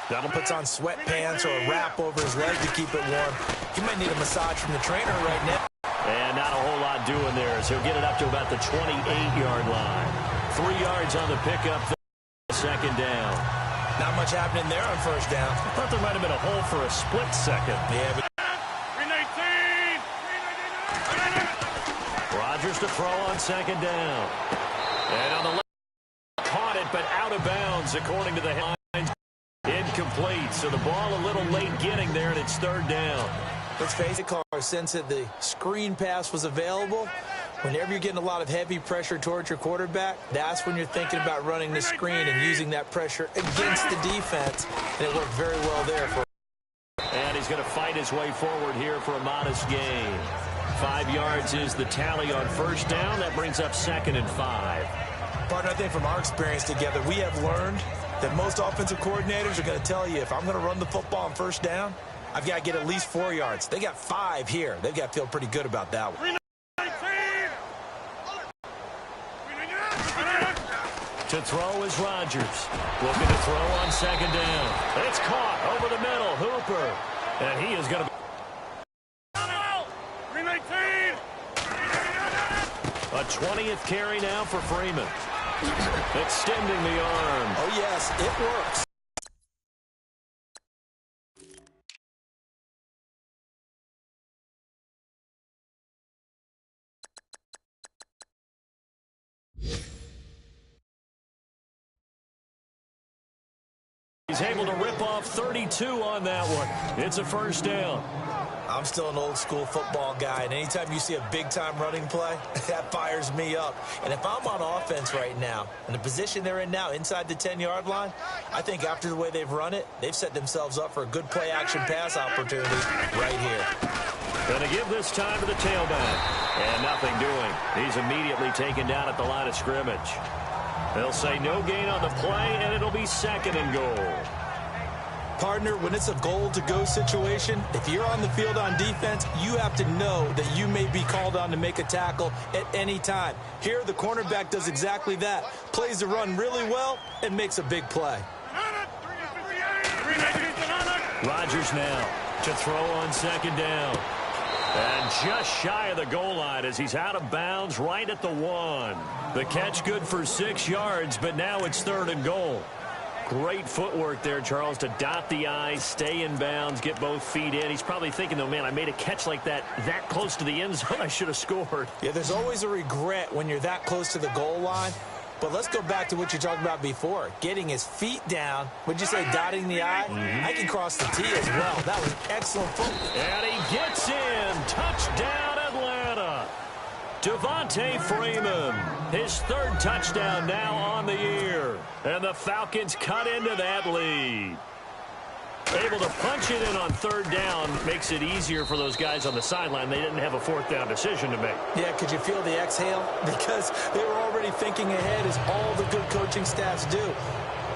That'll puts on sweatpants or a wrap over his leg to keep it warm. He might need a massage from the trainer right now. And not a whole lot doing there, as he'll get it up to about the 28-yard line. 3 yards on the pickup, second down. Not much happening there on first down. I thought there might have been a hole for a split second. Yeah, but Rodgers to throw on second down. And on the left, caught it, but out of bounds, according to the headlines. Incomplete, so the ball a little late getting there, and it's third down. Let's face it, Carr, since the screen pass was available, whenever you're getting a lot of heavy pressure towards your quarterback, that's when you're thinking about running the screen and using that pressure against the defense, and it worked very well there. And he's going to fight his way forward here for a modest gain. 5 yards is the tally on first down. That brings up 2nd and 5. Partner, I think from our experience together, we have learned that most offensive coordinators are going to tell you, if I'm going to run the football on first down, I've got to get at least 4 yards. They got 5 here. They've got to feel pretty good about that one. To throw is Rodgers. Looking to throw on second down. It's caught over the middle. Hooper. And he is going to be a 20th carry now for Freeman. Extending the arm. Oh, yes, it works. He's able to rip off 32 on that one. It's a first down. I'm still an old-school football guy, and anytime you see a big-time running play, that fires me up. And if I'm on offense right now, in the position they're in now, inside the 10-yard line, I think after the way they've run it, they've set themselves up for a good play-action pass opportunity right here. Going to give this time to the tailback. And nothing doing. He's immediately taken down at the line of scrimmage. They'll say no gain on the play, and it'll be 2nd and goal. Partner, when it's a goal-to-go situation, if you're on the field on defense, you have to know that you may be called on to make a tackle at any time. Here, the cornerback does exactly that. Plays the run really well and makes a big play. Rodgers now to throw on second down. And just shy of the goal line as he's out of bounds right at the 1. The catch good for 6 yards, but now it's 3rd and goal. Great footwork there, Charles, to dot the I's, stay in bounds, get both feet in. He's probably thinking, though, man, I made a catch like that close to the end zone. I should have scored. Yeah, there's always a regret when you're that close to the goal line. But let's go back to what you talked about before. Getting his feet down. Would you say dotting the I? I can cross the T as well. That was excellent footwork. And he gets in. Touchdown, Atlanta. Devontae Freeman, his 3rd touchdown now on the year. And the Falcons cut into that lead. Able to punch it in on 3rd down makes it easier for those guys on the sideline. They didn't have a 4th down decision to make. Yeah, could you feel the exhale? Because they were already thinking ahead, as all the good coaching staffs do.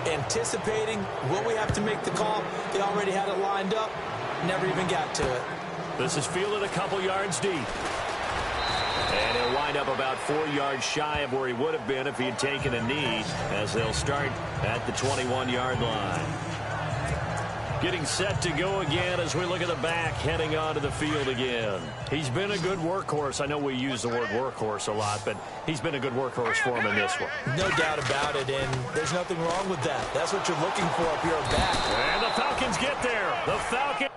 Anticipating, will we have to make the call? They already had it lined up, never even got to it. This is fielded a couple yards deep. And he'll wind up about 4 yards shy of where he would have been if he had taken a knee, as they'll start at the 21-yard line. Getting set to go again as we look at the back heading onto the field again. He's been a good workhorse. I know we use the word workhorse a lot, but he's been a good workhorse for him in this one. No doubt about it, and there's nothing wrong with that. That's what you're looking for up your back. And the Falcons get there. The Falcons.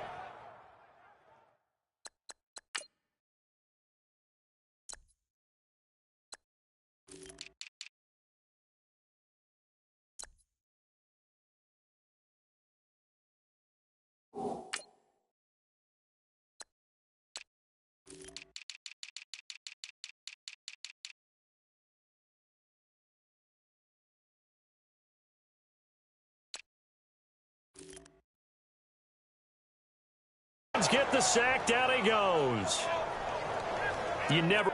Get the sack, down he goes. You never...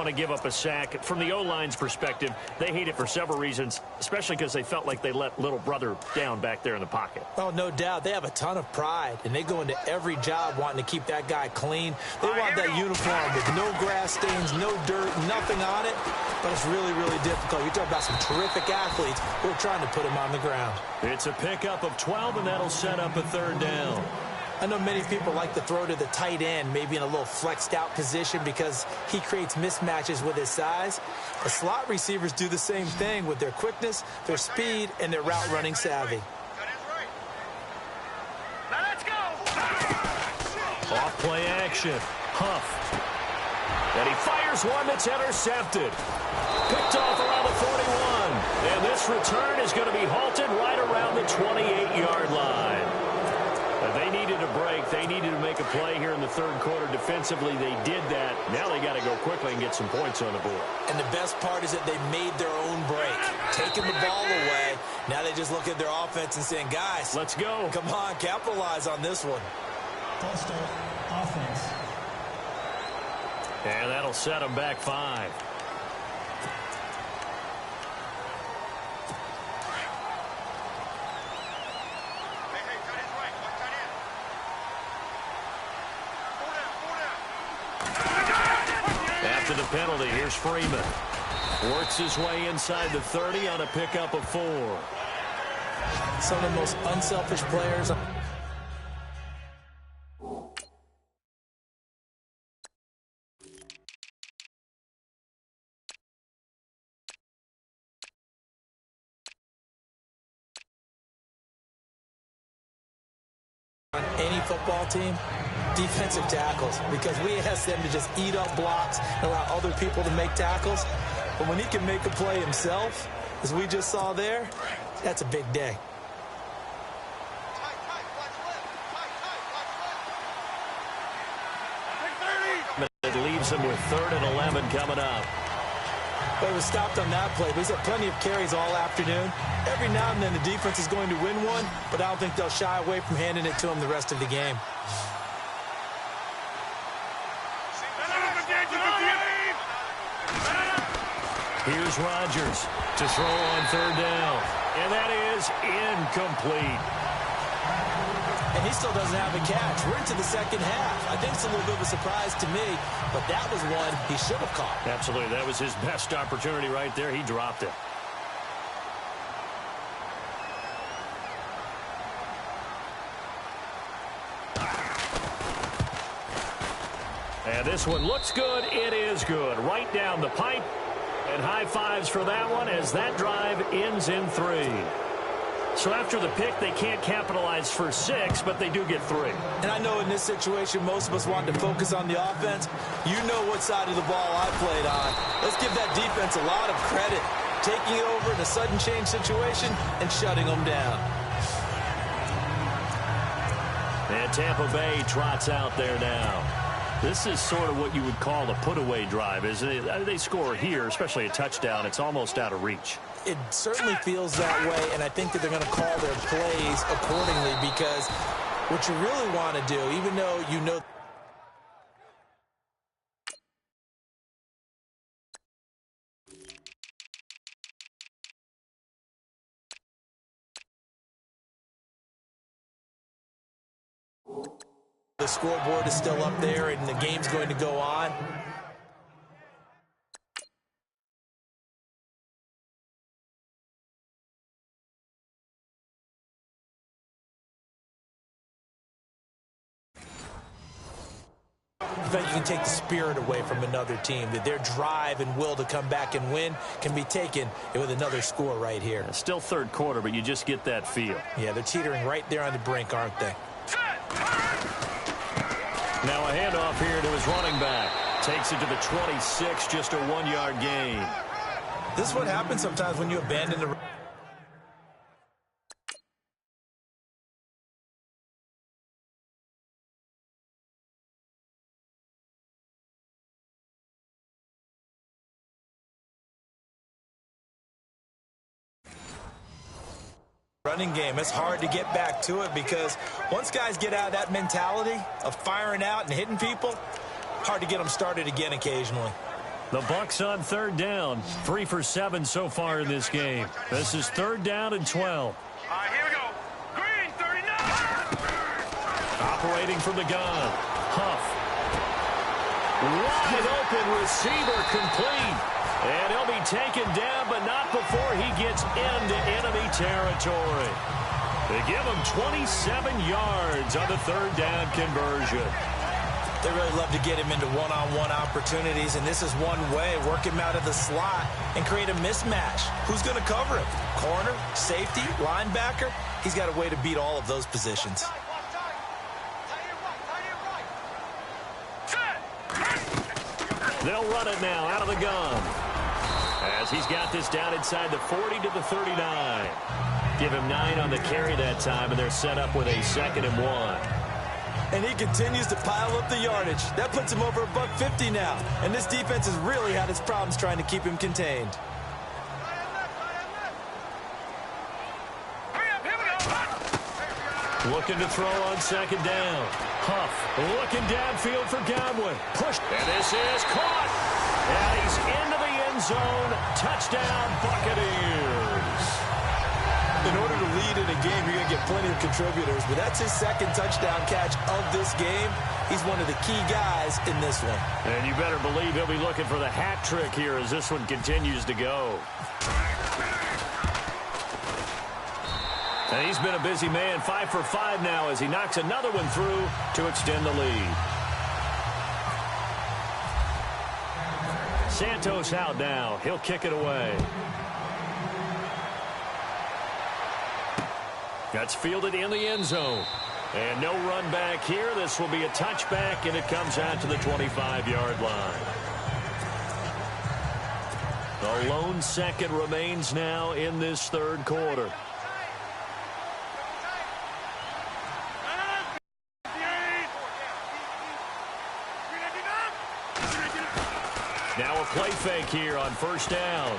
want to give up a sack. From the O-line's perspective, they hate it for several reasons, especially because they felt like they let little brother down back there in the pocket. Oh, no doubt. They have a ton of pride, and they go into every job wanting to keep that guy clean. They want that uniform with no grass stains, no dirt, nothing on it, but it's really, really difficult. You're talking about some terrific athletes who are trying to put him on the ground. It's a pickup of 12, and that'll set up a third down. I know many people like to throw to the tight end, maybe in a little flexed out position because he creates mismatches with his size. The slot receivers do the same thing with their quickness, their speed, and their route running savvy. Now let's go! Off play action. Huff. And he fires one that's intercepted. Picked off around the 41. And this return is going to be halted right around the 28-yard line. They needed a break. They needed to make a play here in the third quarter. Defensively, they did that. Now they got to go quickly and get some points on the board. And the best part is that they made their own break, taking the ball away. Now they just look at their offense and saying, guys, let's go. Come on, capitalize on this one. False start, offense. And that'll set them back 5. After the penalty, here's Freeman. Works his way inside the 30 on a pickup of 4. Some of the most unselfish players. On any football team, defensive tackles, because we ask them to just eat up blocks and allow other people to make tackles. But when he can make a play himself, as we just saw there, that's a big day. It leaves him with 3rd and 11 coming up. But it was stopped on that play. But he's had plenty of carries all afternoon. Every now and then the defense is going to win one, but I don't think they'll shy away from handing it to him the rest of the game. Here's Rodgers to throw on 3rd down. And that is incomplete. And he still doesn't have a catch. We're into the second half. I think it's a little bit of a surprise to me, but that was one he should have caught. Absolutely. That was his best opportunity right there. He dropped it. And this one looks good. It is good. Right down the pipe. And high fives for that one as that drive ends in 3. So after the pick, they can't capitalize for 6, but they do get 3. And I know in this situation, most of us want to focus on the offense. You know what side of the ball I played on. Let's give that defense a lot of credit. Taking it over in a sudden change situation and shutting them down. And Tampa Bay trots out there now. This is sort of what you would call a put-away drive, isn't it? They score here, especially a touchdown. It's almost out of reach. It certainly feels that way, and I think that they're going to call their plays accordingly because what you really want to do, even though you know the scoreboard is still up there and the game's going to go on. In fact, you can take the spirit away from another team. That their drive and will to come back and win can be taken with another score right here. Still third quarter, but you just get that feel. Yeah, they're teetering right there on the brink, aren't they? Now a handoff here to his running back. Takes it to the 26, just a 1-yard gain. This is what happens sometimes when you abandon the... running game. It's hard to get back to it because once guys get out of that mentality of firing out and hitting people, hard to get them started again occasionally. The Bucs on third down. 3 for 7 so far in this game. This is third down and 12. All right, here we go. Green, 39. Operating from the gun. Huff. Wide open receiver complete. And he'll be taken down, but not before he gets into enemy territory. They give him 27 yards on the third down conversion. They really love to get him into one-on-one opportunities, and this is one way. Work him out of the slot and create a mismatch. Who's going to cover him? Corner, safety, linebacker? He's got a way to beat all of those positions. They'll run it now out of the gun. As he's got this down inside the 40 to the 39. Give him 9 on the carry that time, and they're set up with a 2nd and 1. And he continues to pile up the yardage. That puts him over $150 now. And this defense has really had its problems trying to keep him contained. Looking to throw on 2nd down. Huff looking downfield for Godwin. Pushed. And this is caught. And he's into the end zone. Touchdown, Buccaneers. In order to lead in a game, you're going to get plenty of contributors, but that's his 2nd touchdown catch of this game. He's one of the key guys in this one. And you better believe he'll be looking for the hat trick here as this one continues to go. And he's been a busy man, 5 for 5 now as he knocks another one through to extend the lead. Santos out now. He'll kick it away. That's fielded in the end zone. And no run back here. This will be a touchback, and it comes out to the 25-yard line. The lone second remains now in this third quarter. Now a play fake here on first down.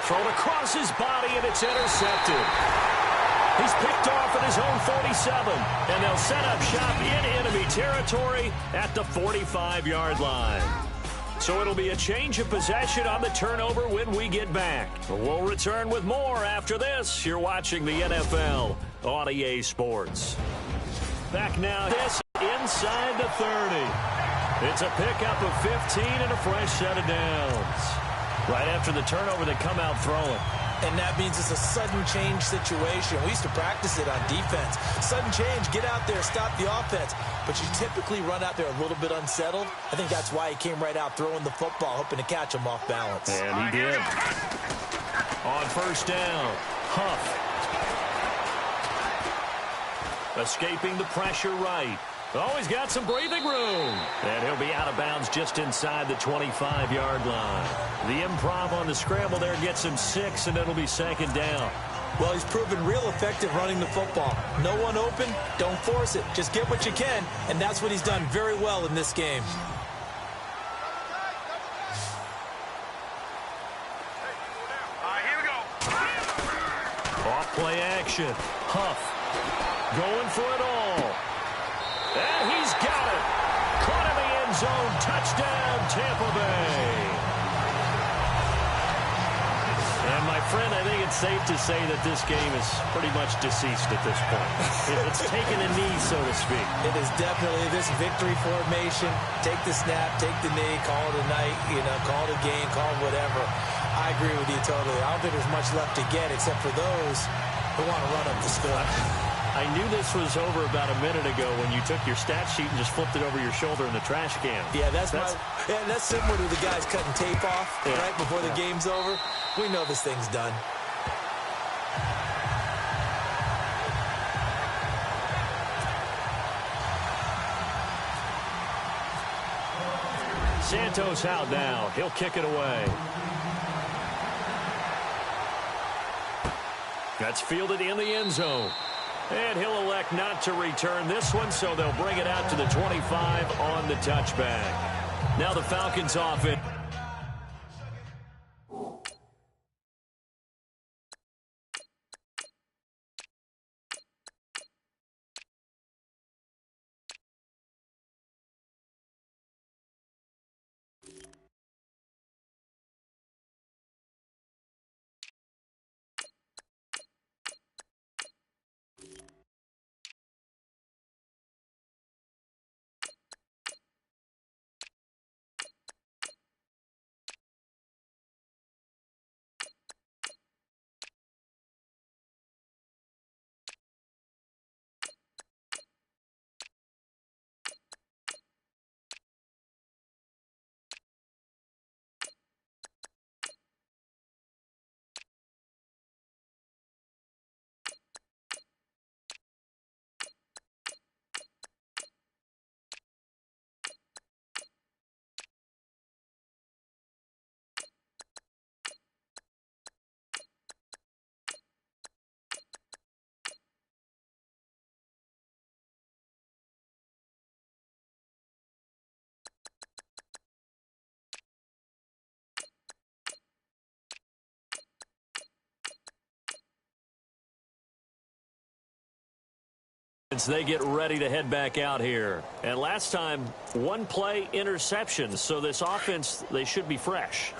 Thrown across his body, and it's intercepted. He's picked off at his own 47, and they'll set up shop in enemy territory at the 45-yard line. So it'll be a change of possession on the turnover when we get back. We'll return with more after this. You're watching the NFL on EA Sports. Back now, this inside the 30. It's a pickup of 15 and a fresh set of downs. Right after the turnover, they come out throwing. And that means it's a sudden change situation. We used to practice it on defense. Sudden change, get out there, stop the offense. But you typically run out there a little bit unsettled. I think that's why he came right out throwing the football, hoping to catch him off balance. And he did. On first down, Huff. Escaping the pressure right. Oh, he's got some breathing room. And he'll be out of bounds just inside the 25-yard line. The improv on the scramble there gets him 6, and it'll be 2nd down. Well, he's proven real effective running the football. No one open, don't force it. Just get what you can, and that's what he's done very well in this game. All right, here we go. Off play action. Huff going for it all. And he's got it. Caught in the end zone. Touchdown, Tampa Bay. And, my friend, I think it's safe to say that this game is pretty much deceased at this point. It's taken a knee, so to speak. It is definitely this victory formation. Take the snap, take the knee, call it a night, call it a game, call it whatever. I agree with you totally. I don't think there's much left to get except for those who want to run up the score. I knew this was over about a minute ago when you took your stat sheet and just flipped it over your shoulder in the trash can. Yeah, that's similar to the guys cutting tape off right before the game's over. We know this thing's done. Santos out now. He'll kick it away. That's fielded in the end zone. And he'll elect not to return this one, so they'll bring it out to the 25 on the touchback. Now the Falcons offense. They get ready to head back out here. And last time, one play interception. So this offense, they should be fresh.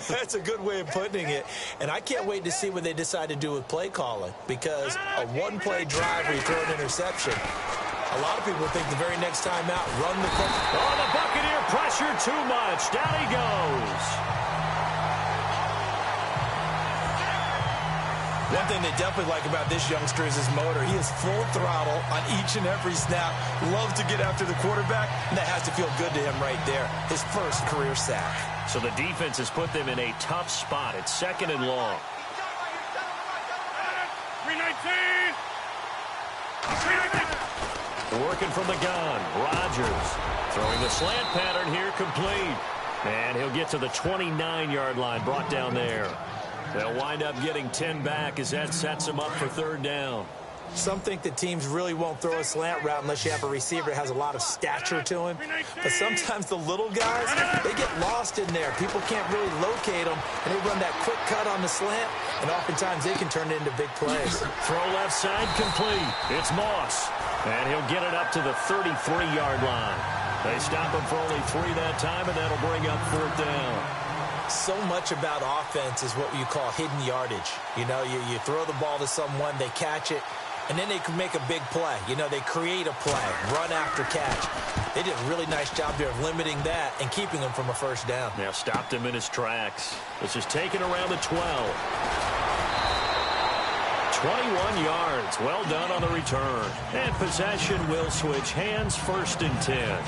That's a good way of putting it. And I can't wait to see what they decide to do with play calling, because a one-play drive where you throw an interception, a lot of people think the very next time out, run the play. Oh, the Buccaneer pressure too much. Down he goes. One thing they definitely like about this youngster is his motor. He is full throttle on each and every snap. Loves to get after the quarterback, and that has to feel good to him right there. His first career sack. So the defense has put them in a tough spot. It's 2nd and long. 319. Working from the gun. Rodgers throwing the slant pattern here, complete. And he'll get to the 29-yard line, brought down there. They'll wind up getting 10 back as that sets them up for 3rd down. Some think that teams really won't throw a slant route unless you have a receiver that has a lot of stature to him. But sometimes the little guys, they get lost in there. People can't really locate them, and they run that quick cut on the slant, and oftentimes they can turn it into big plays. Throw left side, complete. It's Moss, and he'll get it up to the 33-yard line. They stop him for only 3 that time, and that'll bring up 4th down. So much about offense is what you call hidden yardage. You know, you throw the ball to someone, they catch it, and then they can make a big play. You know, they create a play, run after catch. They did a really nice job there of limiting that and keeping him from a first down. Now stopped him in his tracks. This is taken around the 12. 21 yards. Well done on the return. And possession will switch hands, 1st and 10.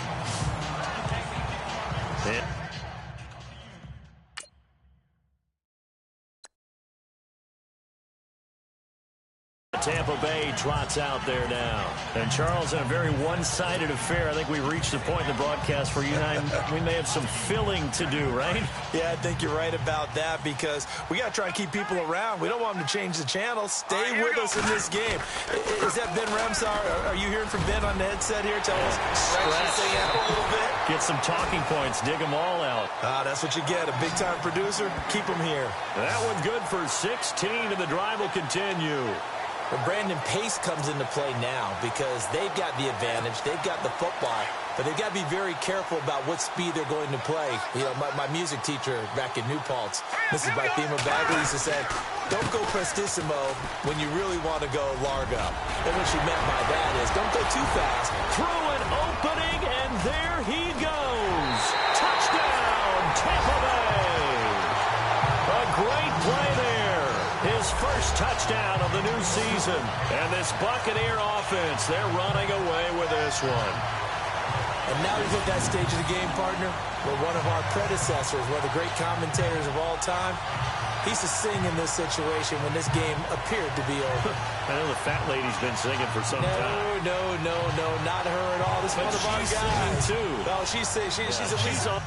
Tampa Bay trots out there now. And, Charles, in a very one-sided affair, I think we reached the point in the broadcast where you and I, we may have some filling to do, right? Yeah, I think you're right about that, because we got to try and keep people around. We don't want them to change the channel. Stay with us in this game. Is that Ben Ramsar? Are you hearing from Ben on the headset here? Tell us, stretch this thing out a little bit. Get some talking points. Dig them all out. That's what you get. A big-time producer. Keep them here. That one good for 16, and the drive will continue. Well, Brandon, pace comes into play now because they've got the advantage. They've got the football, but they've got to be very careful about what speed they're going to play. You know, my music teacher back in New Paltz, Mrs. Bythema Bagley, used to say, don't go prestissimo when you really want to go largo. And what she meant by that is don't go too fast. Through an opening, and there he goes. Touchdown, Tampa Bay. A great play there. His first touchdown of the new season. And this Buccaneer offense, they're running away with this one. And now he's at that stage of the game, partner, where one of our predecessors, one of the great commentators of all time, he used to sing in this situation when this game appeared to be over. I know the fat lady's been singing for some time. No, not her at all. This is one of our guys. She's singing too. Oh, she's at least on.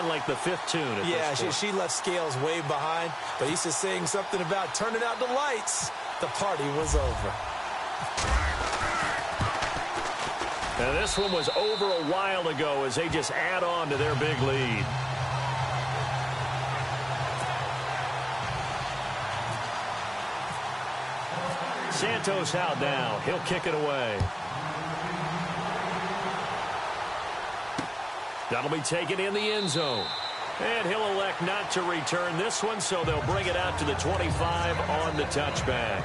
Like the 5th tune. Yeah, she left Scales way behind, but he used to sing something about turning out the lights. The party was over. And this one was over a while ago as they just add on to their big lead. Santos out now. He'll kick it away. That'll be taken in the end zone. And he'll elect not to return this one, so they'll bring it out to the 25 on the touchback.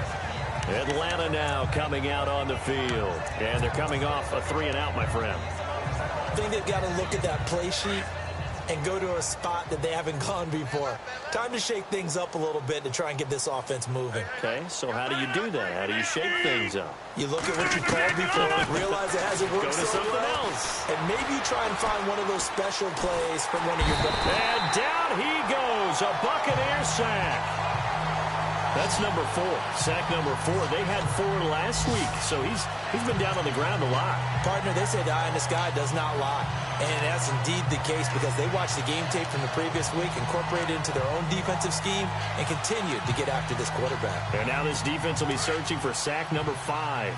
Atlanta now coming out on the field. And they're coming off a 3-and-out, my friend. I think they've got to look at that play sheet and go to a spot that they haven't gone before. Time to shake things up a little bit to try and get this offense moving. Okay, so how do you do that? How do you shake things up? You look at what you called before, realize it hasn't worked so something well, else, and maybe you try and find one of those special plays from one of your guys. And down he goes, a Buccaneer sack. That's number 4. Sack number 4. They had 4 last week, so he's been down on the ground a lot. Partner, they say the eye in the sky does not lie. And that's indeed the case because they watched the game tape from the previous week, incorporated it into their own defensive scheme, and continued to get after this quarterback. And now this defense will be searching for sack number 5.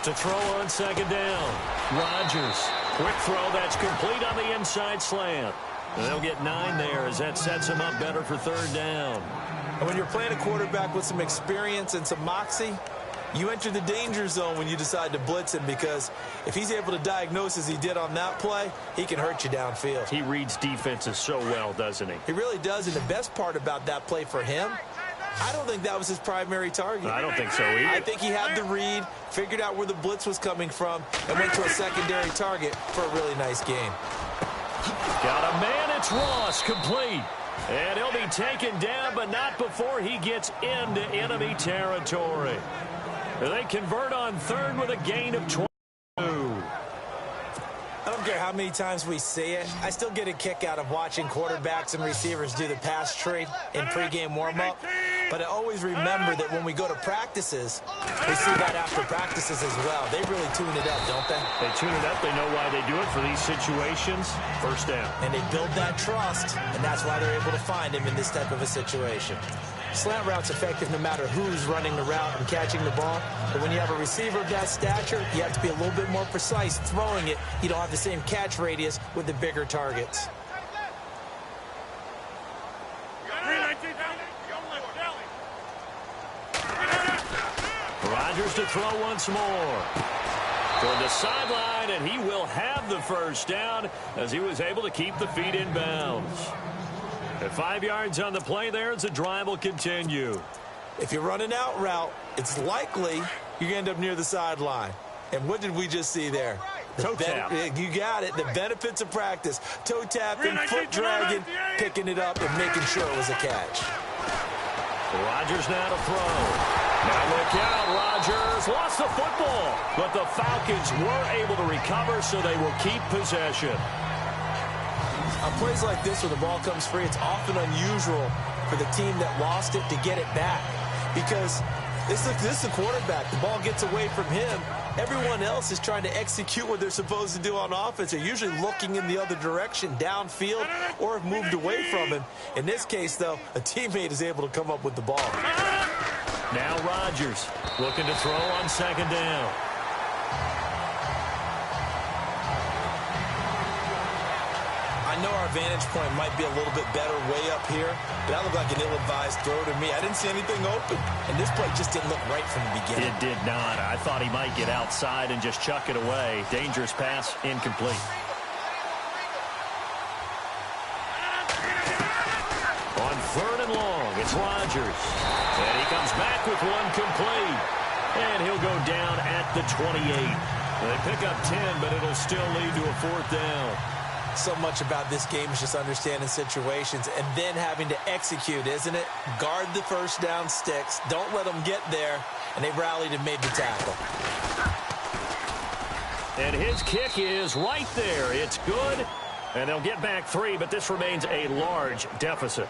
To throw on second down. Rodgers. Quick throw that's complete on the inside slant. And they'll get 9 there as that sets him up better for third down. And when you're playing a quarterback with some experience and some moxie, you enter the danger zone when you decide to blitz him because if he's able to diagnose as he did on that play, he can hurt you downfield. He reads defenses so well, doesn't he? He really does, and the best part about that play for him, I don't think that was his primary target. I don't think so either. I think he had the read, figured out where the blitz was coming from, and went to a secondary target for a really nice game. Got a man, it's Ross, complete. And he'll be taken down, but not before he gets into enemy territory. They convert on third with a gain of 22. I don't care how many times we see it. I still get a kick out of watching quarterbacks and receivers do the pass trade in pregame warm-up. But I always remember that when we go to practices, we see that after practices as well. They really tune it up, don't they? They tune it up. They know why they do it for these situations. First down. And they build that trust, and that's why they're able to find him in this type of a situation. Slant route's effective no matter who's running the route and catching the ball. But when you have a receiver of that stature, you have to be a little bit more precise throwing it. You don't have the same catch radius with the bigger targets. Rodgers to throw once more. Toward the sideline, and he will have the first down as he was able to keep the feet in bounds. At 5 yards on the play there as the drive will continue. If you run an out route, it's likely you're going to end up near the sideline. And what did we just see there? Toe tap. You got it. The benefits of practice. Toe tapping, foot dragging, picking it up, and making sure it was a catch. Rodgers now to throw. Now look out, Rodgers lost the football, but the Falcons were able to recover, so they will keep possession. On plays like this where the ball comes free, it's often unusual for the team that lost it to get it back because this is the quarterback. The ball gets away from him. Everyone else is trying to execute what they're supposed to do on offense. They're usually looking in the other direction, downfield, or have moved away from him. In this case, though, a teammate is able to come up with the ball. Now Rodgers looking to throw on second down. I know our vantage point might be a little bit better way up here, but that looked like an ill-advised throw to me. I didn't see anything open, and this play just didn't look right from the beginning. It did not. I thought he might get outside and just chuck it away. Dangerous pass, incomplete. On third and long, it's Rodgers. And he comes back with one complete. And he'll go down at the 28. They pick up 10, but it'll still lead to a fourth down. So much about this game is just understanding situations and then having to execute, isn't it? Guard the first down sticks. Don't let them get there. And they rallied and made the tackle. And his kick is right there. It's good. And they'll get back 3, but this remains a large deficit.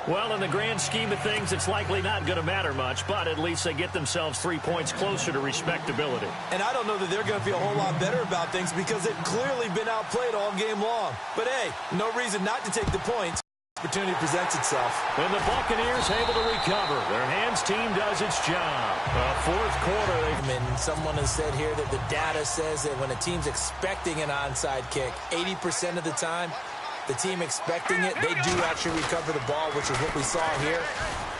Well, in the grand scheme of things, it's likely not going to matter much, but at least they get themselves 3 points closer to respectability. And I don't know that they're going to feel a whole lot better about things because they've clearly been outplayed all game long. But, hey, no reason not to take the points. Opportunity presents itself. And the Buccaneers able to recover. Their hands team does its job. Fourth quarter. Someone has said here that the data says that when a team's expecting an onside kick, 80% of the time, the team expecting it, they do actually recover the ball, which is what we saw here.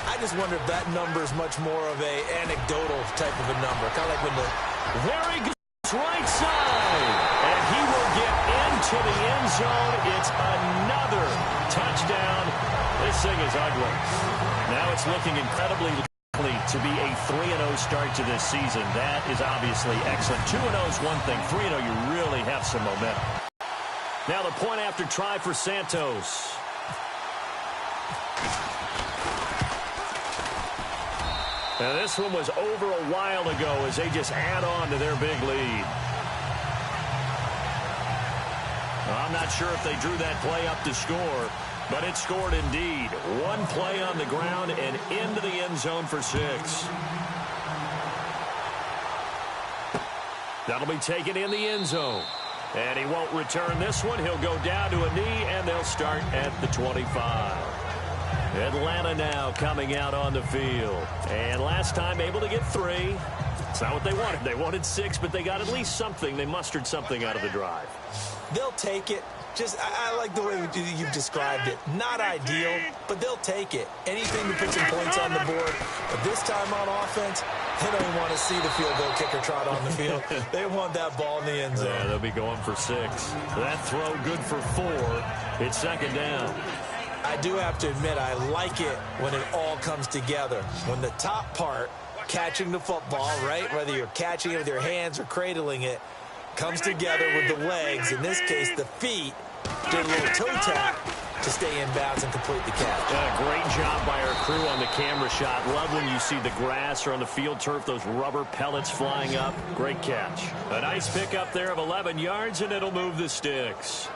I just wonder if that number is much more of a anecdotal type of a number. Kind of like when the... Very good right side. And he will get into the end zone. It's another touchdown. This thing is ugly. Now it's looking incredibly likely to be a 3-0 start to this season. That is obviously excellent. 2-0 is one thing. 3-0, you really have some momentum. Now the point after try for Santos. Now this one was over a while ago as they just add on to their big lead. I'm not sure if they drew that play up to score, but it scored indeed. One play on the ground and into the end zone for 6. That'll be taken in the end zone. And he won't return this one. He'll go down to a knee, and they'll start at the 25. Atlanta now coming out on the field. And last time able to get 3. It's not what they wanted. They wanted 6, but they got at least something. They mustered something out of the drive. They'll take it. I like the way you've described it. Not ideal, but they'll take it. Anything to put some points on the board. But this time on offense, they don't even want to see the field goal kicker trot on the field. They want that ball in the end zone. Yeah, they'll be going for 6. That throw good for 4. It's second down. I do have to admit, I like it when it all comes together. When the top part, catching the football, right, whether you're catching it with your hands or cradling it, comes together with the legs, in this case the feet, did a little toe tap to stay in bounds and complete the catch. Great job by our crew on the camera shot. Love when you see the grass or on the field turf, those rubber pellets flying up. Great catch. A nice pickup there of 11 yards, and it'll move the sticks.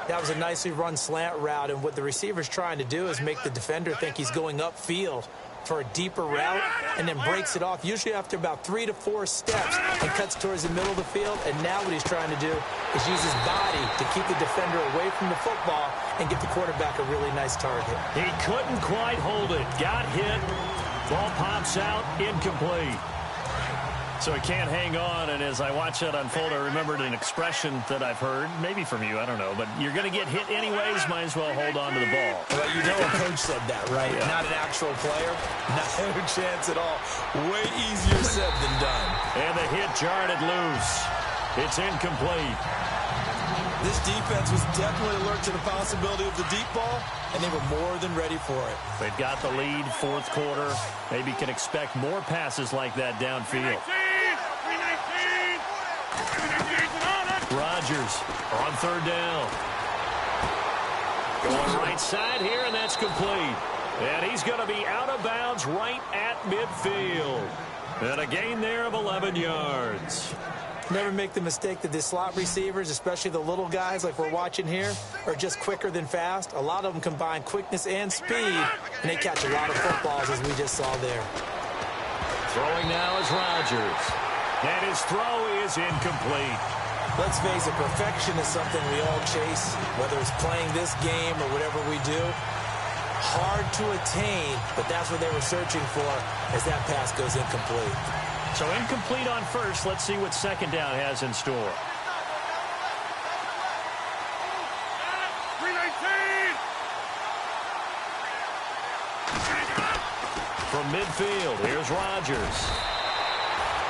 That was a nicely run slant route, and what the receiver's trying to do is make the defender think he's going upfield for a deeper route, and then breaks it off, usually after about 3 to 4 steps, and cuts towards the middle of the field. And now what he's trying to do is use his body to keep the defender away from the football and give the quarterback a really nice target. He couldn't quite hold it. Got hit. Ball pops out. Incomplete. So he can't hang on, and as I watch that unfold, I remembered an expression that I've heard, maybe from you, I don't know, but you're going to get hit anyways, might as well hold on to the ball. Well, you know a coach said that, right? Yeah. Not an actual player. Not a chance at all. Way easier said than done. And the hit jarred it loose. It's incomplete. This defense was definitely alert to the possibility of the deep ball, and they were more than ready for it. They've got the lead, fourth quarter. Maybe can expect more passes like that downfield. Rodgers on third down. Going right side here, and that's complete. And he's going to be out of bounds right at midfield. And a gain there of 11 yards. Never make the mistake that the slot receivers, especially the little guys like we're watching here, are just quicker than fast. A lot of them combine quickness and speed, and they catch a lot of footballs, as we just saw there. Throwing now is Rodgers. And his throw is incomplete. Let's face it, perfection is something we all chase, whether it's playing this game or whatever we do. Hard to attain, but that's what they were searching for as that pass goes incomplete. So incomplete on first. Let's see what second down has in store. From midfield, here's Rodgers.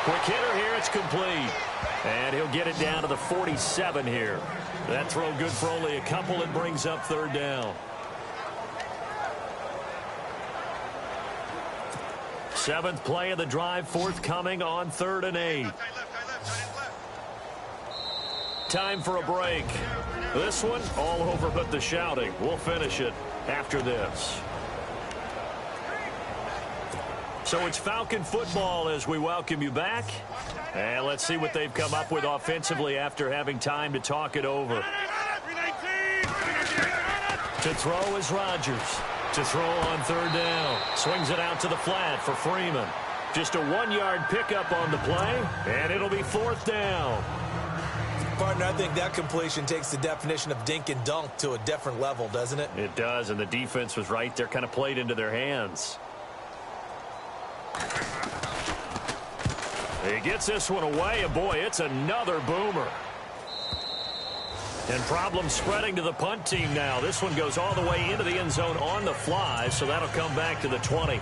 Quick hitter here, it's complete. And he'll get it down to the 47 here. That throw good for only a couple. It brings up third down. Seventh play of the drive, forthcoming on 3rd and 8. Time for a break. This one, all over but the shouting. We'll finish it after this. So it's Falcon football as we welcome you back. And let's see what they've come up with offensively after having time to talk it over. To throw is Rodgers. To throw on third down. Swings it out to the flat for Freeman. Just a 1-yard pickup on the play, and it'll be 4th down. Partner, I think that completion takes the definition of dink and dunk to a different level, doesn't it? It does, and the defense was right there, kind of played into their hands. He gets this one away, and boy, it's another boomer. And problems spreading to the punt team now. This one goes all the way into the end zone on the fly, so that'll come back to the 20.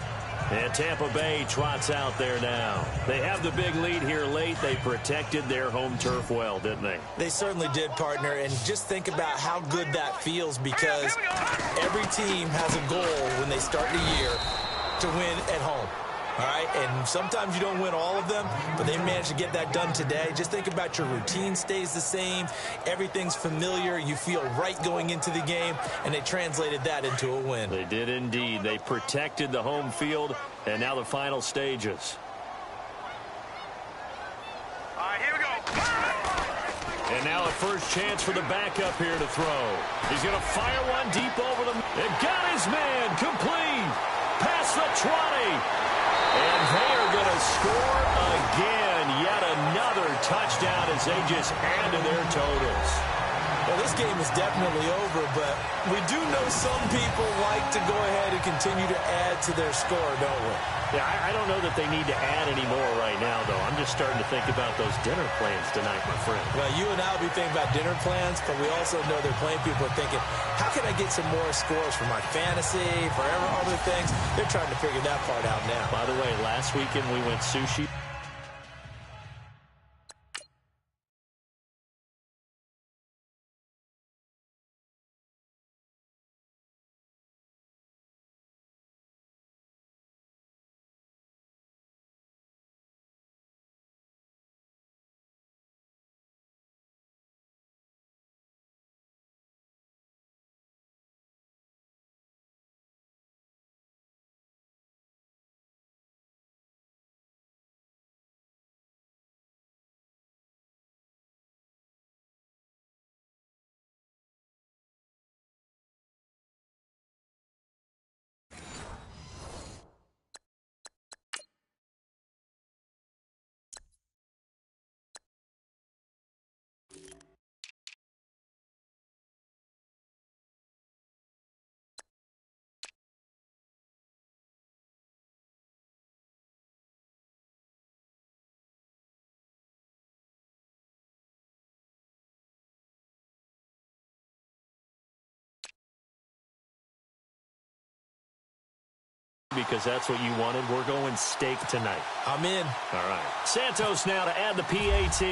And Tampa Bay trots out there now. They have the big lead here late. They protected their home turf well, didn't they? They certainly did, partner. And just think about how good that feels, because every team has a goal when they start the year to win at home. All right, and sometimes you don't win all of them, but they managed to get that done today. Just think about your routine stays the same. Everything's familiar. You feel right going into the game, and they translated that into a win. They did indeed. They protected the home field, and now the final stages. Here we go. And now a first chance for the backup here to throw. He's going to fire one deep over the... It got his man complete. Past the 20. And they are going to score again. Yet another touchdown as they just add to their totals. Well, this game is definitely over, but we do know some people like to go ahead and continue to add to their score, don't we? Yeah, I don't know that they need to add any more right now, though. I'm just starting to think about those dinner plans tonight, my friend. Well, you and I will be thinking about dinner plans, but we also know there are plenty of people thinking, how can I get some more scores for my fantasy, for other things? They're trying to figure that part out now. By the way, last weekend we went sushi. Because that's what you wanted. We're going steak tonight. I'm in. All right. Santos now to add the PAT.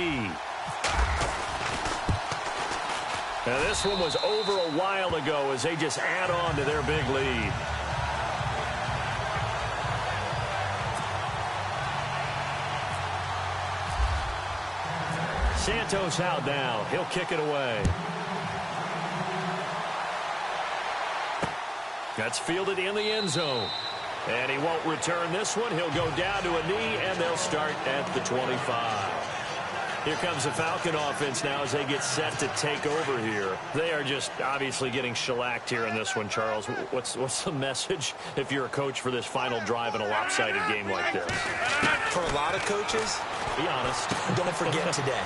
Now this one was over a while ago as they just add on to their big lead. Santos out now. He'll kick it away. That's fielded in the end zone. And he won't return this one. He'll go down to a knee, and they'll start at the 25. Here comes the Falcon offense now as they get set to take over here. They are just obviously getting shellacked here in this one, Charles. What's the message if you're a coach for this final drive in a lopsided game like this? For a lot of coaches, be honest. Don't forget today.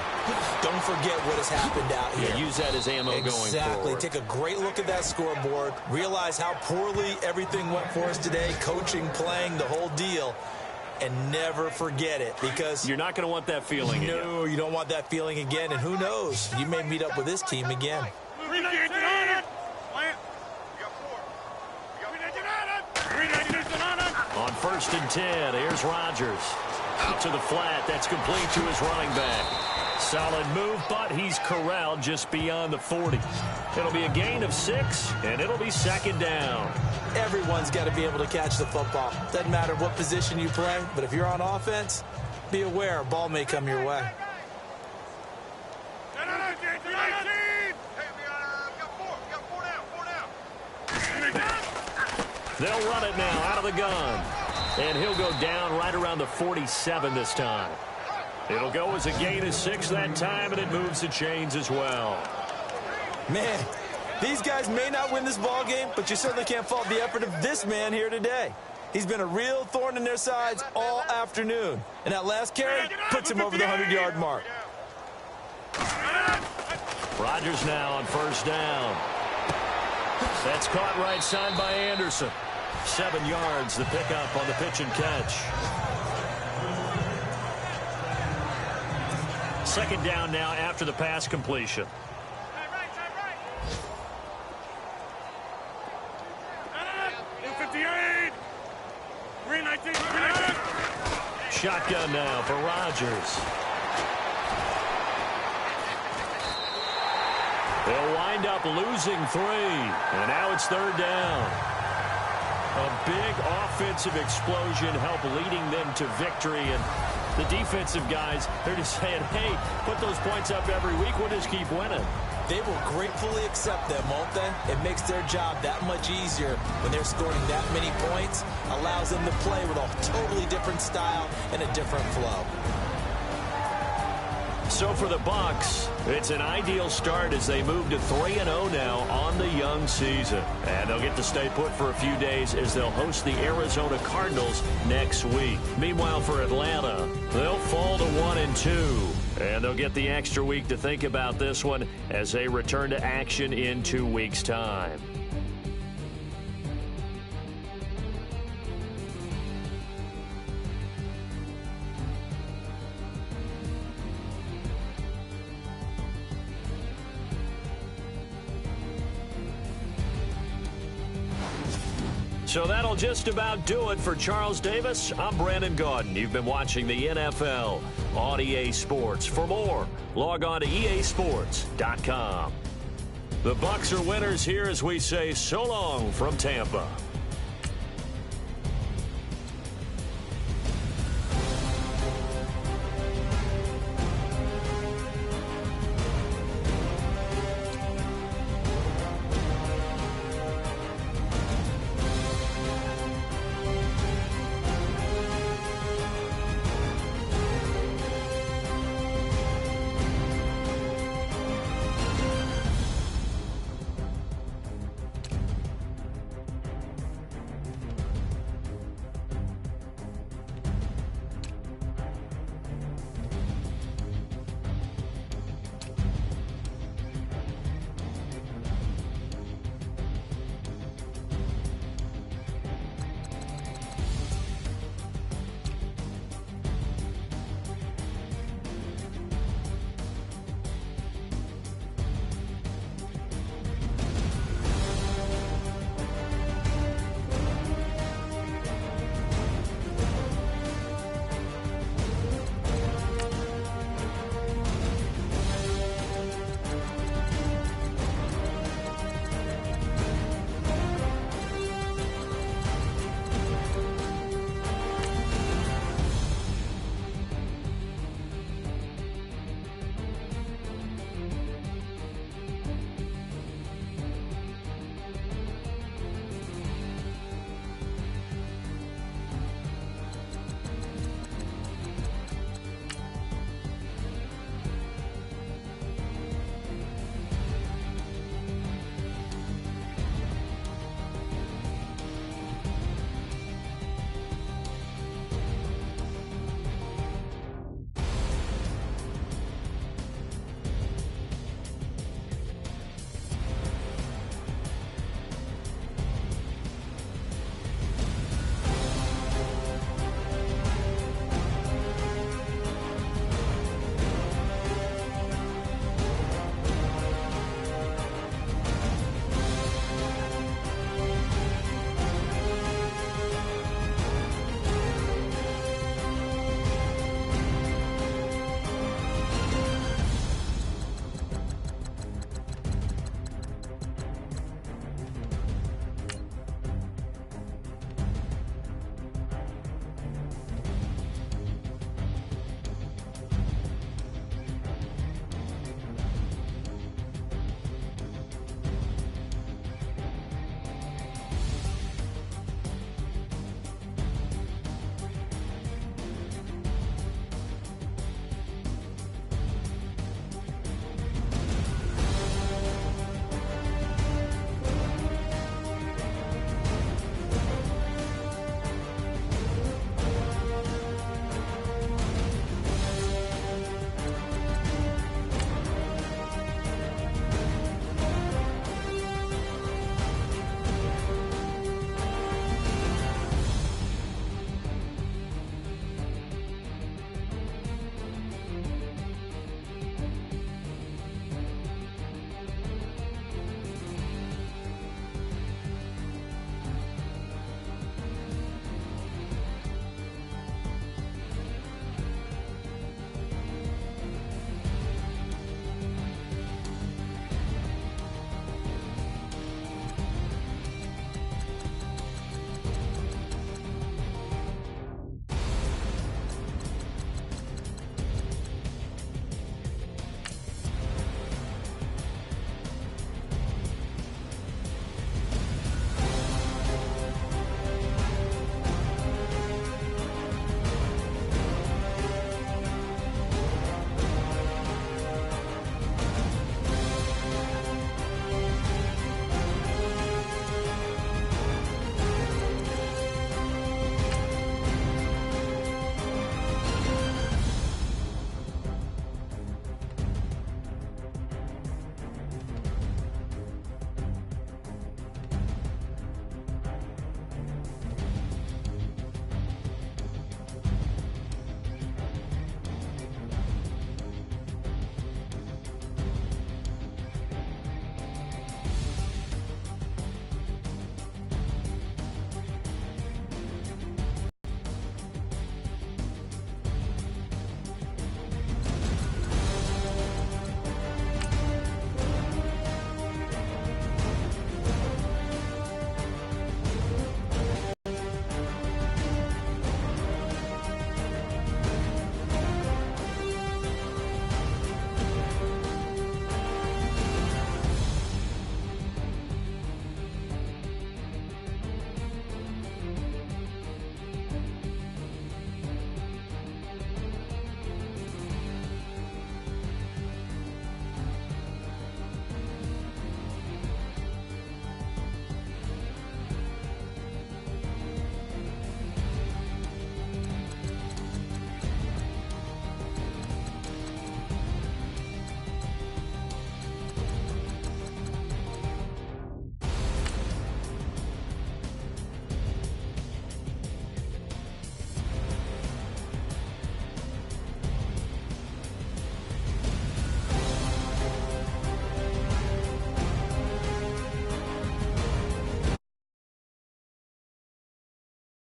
Don't forget what has happened out here. Yeah, use that as ammo going forward. Exactly. Take a great look at that scoreboard. Realize how poorly everything went for us today. Coaching, playing, the whole deal. And never forget it, because you're not going to want that feeling again. No, you don't want that feeling again. And who knows? You may meet up with this team again. On 1st and 10, here's Rodgers. Out to the flat. That's complete to his running back. Solid move, but he's corralled just beyond the 40. It'll be a gain of 6, and it'll be 2nd down. Everyone's got to be able to catch the football. Doesn't matter what position you play, but if you're on offense, be aware a ball may come your way. They'll run it now out of the gun. And he'll go down right around the 47 this time. It'll go as a gain of 6 that time, and it moves the chains as well. Man, these guys may not win this ball game, but you certainly can't fault the effort of this man here today. He's been a real thorn in their sides all afternoon. And that last carry puts him over the 100-yard mark. Rodgers now on 1st down. That's caught right side by Anderson. 7 yards, the pickup on the pitch and catch. 2nd down now after the pass completion. Shotgun now for Rodgers. They'll wind up losing 3. And now it's 3rd down. A big offensive explosion helped leading them to victory. And the defensive guys, they're just saying, hey, put those points up every week. We'll just keep winning. They will gratefully accept them, won't they? It makes their job that much easier when they're scoring that many points. Allows them to play with a totally different style and a different flow. So for the Bucs, it's an ideal start as they move to 3-0 now on the young season. And they'll get to stay put for a few days as they'll host the Arizona Cardinals next week. Meanwhile, for Atlanta, they'll fall to 1-2. And they'll get the extra week to think about this one as they return to action in 2 weeks' time. So that'll just about do it for Charles Davis. I'm Brandon Gaudin. You've been watching the NFL on EA Sports. For more, log on to easports.com. The Bucs are winners here as we say so long from Tampa.